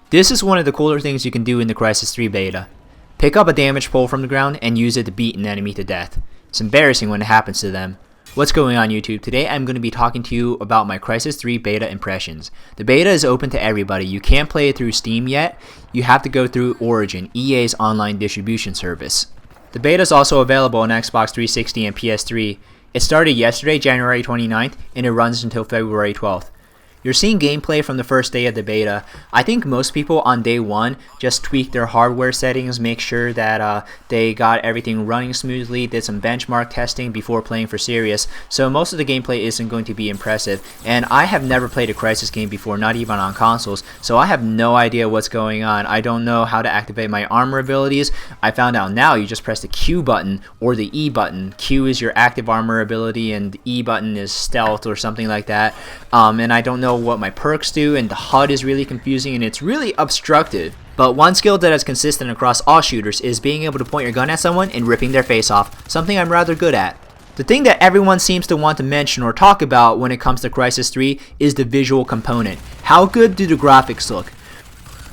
This is one of the cooler things you can do in the Crysis 3 beta. Pick up a damaged pole from the ground and use it to beat an enemy to death. It's embarrassing when it happens to them. What's going on YouTube? Today I'm going to be talking to you about my Crysis 3 beta impressions. The beta is open to everybody. You can't play it through Steam yet. You have to go through Origin, EA's online distribution service. The beta is also available on Xbox 360 and PS3. It started yesterday, January 29th, and it runs until February 12th. You're seeing gameplay from the first day of the beta. I think most people on day one just tweak their hardware settings, make sure that they got everything running smoothly, did some benchmark testing before playing for serious. So most of the gameplay isn't going to be impressive. And I have never played a Crysis game before, not even on consoles, so I have no idea what's going on. I don't know how to activate my armor abilities. I found out now you just press the Q button or the E button. Q is your active armor ability and the E button is stealth or something like that. And I don't know what my perks do, and the HUD is really confusing and it's really obstructive. But one skill that is consistent across all shooters is being able to point your gun at someone and ripping their face off, something I'm rather good at. The thing that everyone seems to want to mention or talk about when it comes to Crysis 3 is the visual component. How good do the graphics look?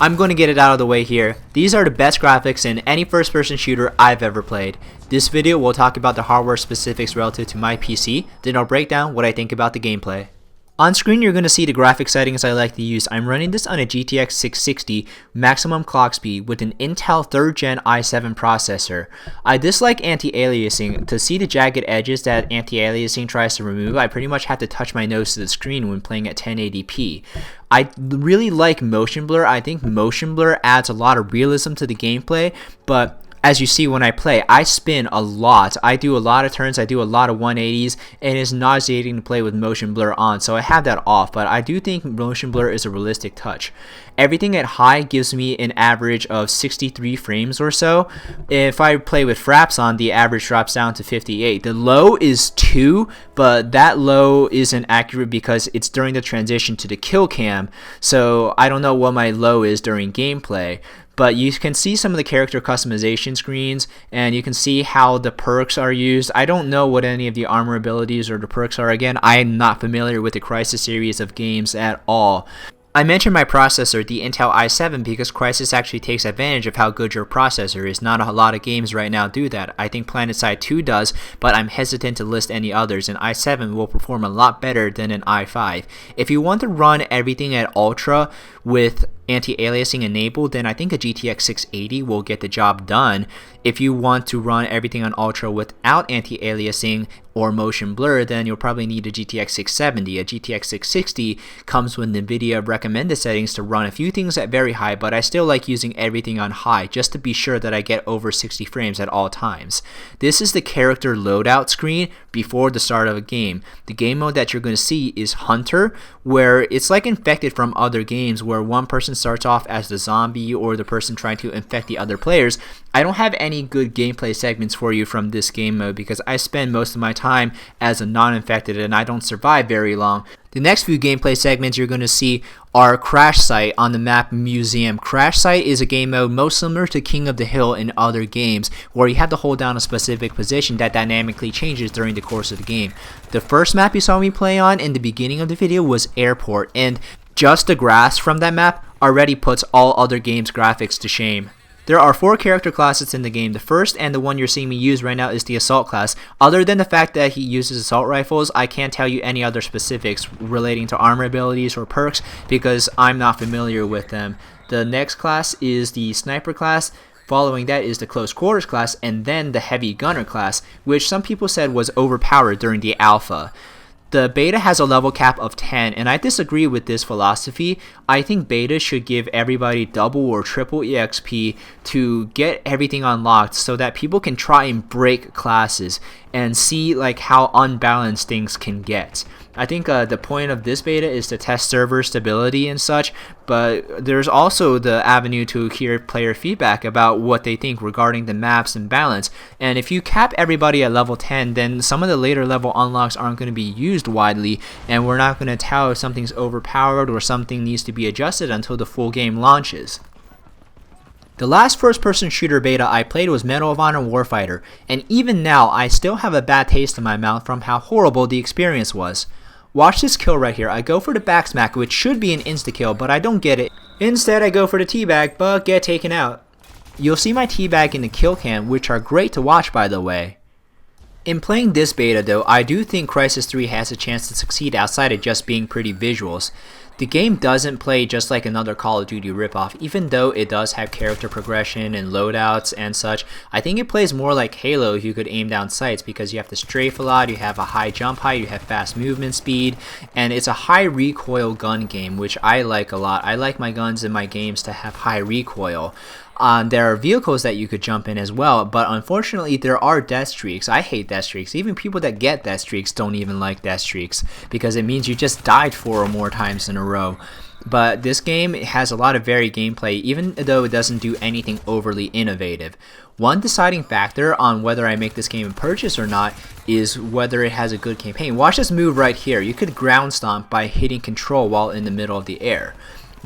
I'm going to get it out of the way here. These are the best graphics in any first-person shooter I've ever played. This video will talk about the hardware specifics relative to my PC, then I'll break down what I think about the gameplay. On screen you're going to see the graphic settings I like to use. I'm running this on a GTX 660 maximum clock speed with an Intel 3rd Gen i7 processor. I dislike anti-aliasing. To see the jagged edges that anti-aliasing tries to remove, I pretty much have to touch my nose to the screen when playing at 1080p. I really like motion blur. I think motion blur adds a lot of realism to the gameplay, but as you see when I play, I spin a lot. I do a lot of turns, I do a lot of 180s, and it's nauseating to play with motion blur on, so I have that off, but I do think motion blur is a realistic touch. Everything at high gives me an average of 63 frames or so. If I play with FRAPS on, the average drops down to 58. The low is 2, but that low isn't accurate because it's during the transition to the kill cam, so I don't know what my low is during gameplay. But you can see some of the character customization screens, and you can see how the perks are used. I don't know what any of the armor abilities or the perks are. Again, I am not familiar with the Crysis series of games at all. I mentioned my processor, the Intel i7, because Crysis actually takes advantage of how good your processor is. Not a lot of games right now do that. I think PlanetSide 2 does, but I'm hesitant to list any others. An i7 will perform a lot better than an i5. If you want to run everything at Ultra with anti-aliasing enabled, then I think a GTX 680 will get the job done. If you want to run everything on Ultra without anti-aliasing or motion blur, then you'll probably need a GTX 670. A GTX 660 comes with NVIDIA recommended settings to run a few things at very high, but I still like using everything on high just to be sure that I get over 60 frames at all times. This is the character loadout screen before the start of a game. The game mode that you're going to see is Hunter, where it's like Infected from other games where one person starts off as the zombie or the person trying to infect the other players. I don't have any good gameplay segments for you from this game mode because I spend most of my time as a non-infected and I don't survive very long. The next few gameplay segments you're going to see are Crash Site on the map Museum. Crash Site is a game mode most similar to King of the Hill in other games, where you have to hold down a specific position that dynamically changes during the course of the game. The first map you saw me play on in the beginning of the video was Airport, and just the grass from that map already puts all other games' graphics to shame. There are 4 character classes in the game. The first and the one you're seeing me use right now is the Assault class. Other than the fact that he uses assault rifles, I can't tell you any other specifics relating to armor abilities or perks because I'm not familiar with them. The next class is the Sniper class. Following that is the Close Quarters class, and then the Heavy Gunner class, which some people said was overpowered during the alpha. The beta has a level cap of 10, and I disagree with this philosophy. I think beta should give everybody double or triple EXP to get everything unlocked so that people can try and break classes and see like how unbalanced things can get. I think the point of this beta is to test server stability and such, but there's also the avenue to hear player feedback about what they think regarding the maps and balance. And if you cap everybody at level 10, then some of the later level unlocks aren't going to be used widely, and we're not going to tell if something's overpowered or something needs to be adjusted until the full game launches. The last first-person shooter beta I played was Medal of Honor Warfighter, and even now I still have a bad taste in my mouth from how horrible the experience was. Watch this kill right here. I go for the back smack, which should be an insta-kill, but I don't get it. Instead, I go for the teabag, but get taken out. You'll see my teabag in the kill cam, which are great to watch by the way. In playing this beta though, I do think Crysis 3 has a chance to succeed outside of just being pretty visuals. The game doesn't play just like another Call of Duty ripoff, even though it does have character progression and loadouts and such. I think it plays more like Halo if you could aim down sights, because you have to strafe a lot, you have a high jump height, you have fast movement speed, and it's a high recoil gun game, which I like a lot. I like my guns in my games to have high recoil. There are vehicles that you could jump in as well, but unfortunately there are death streaks. I hate death streaks. Even people that get death streaks don't even like death streaks, because it means you just died 4 or more times in a row. But this game has a lot of varied gameplay, even though it doesn't do anything overly innovative. One deciding factor on whether I make this game a purchase or not is whether it has a good campaign. Watch this move right here. You could ground stomp by hitting control while in the middle of the air.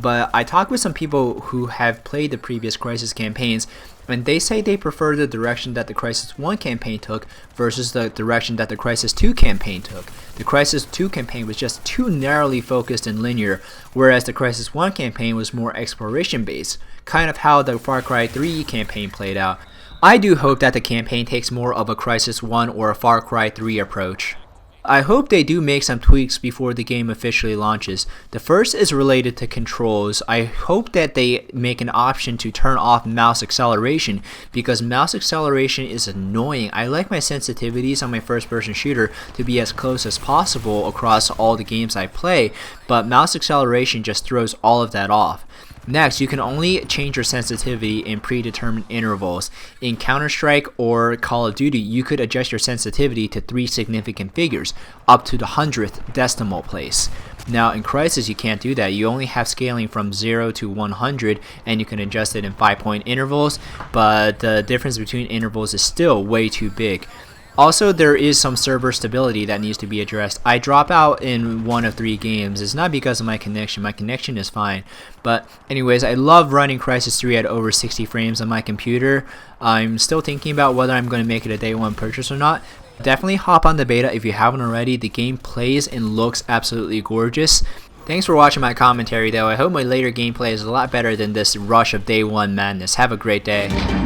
But I talked with some people who have played the previous Crysis campaigns, and they say they prefer the direction that the Crysis 1 campaign took versus the direction that the Crysis 2 campaign took. The Crysis 2 campaign was just too narrowly focused and linear, whereas the Crysis 1 campaign was more exploration based, kind of how the Far Cry 3 campaign played out. I do hope that the campaign takes more of a Crysis 1 or a Far Cry 3 approach. I hope they do make some tweaks before the game officially launches. The first is related to controls. I hope that they make an option to turn off mouse acceleration, because mouse acceleration is annoying. I like my sensitivities on my first person shooter to be as close as possible across all the games I play, but mouse acceleration just throws all of that off. Next, you can only change your sensitivity in predetermined intervals. In Counter-Strike or Call of Duty, you could adjust your sensitivity to 3 significant figures, up to the 100th decimal place. Now in Crysis you can't do that. You only have scaling from 0 to 100, and you can adjust it in 5-point intervals, but the difference between intervals is still way too big. Also, there is some server stability that needs to be addressed. I drop out in 1 of 3 games. It's not because of my connection is fine. But anyways, I love running Crysis 3 at over 60 frames on my computer. I'm still thinking about whether I'm going to make it a day 1 purchase or not. Definitely hop on the beta if you haven't already. The game plays and looks absolutely gorgeous. Thanks for watching my commentary though. I hope my later gameplay is a lot better than this rush of day 1 madness. Have a great day.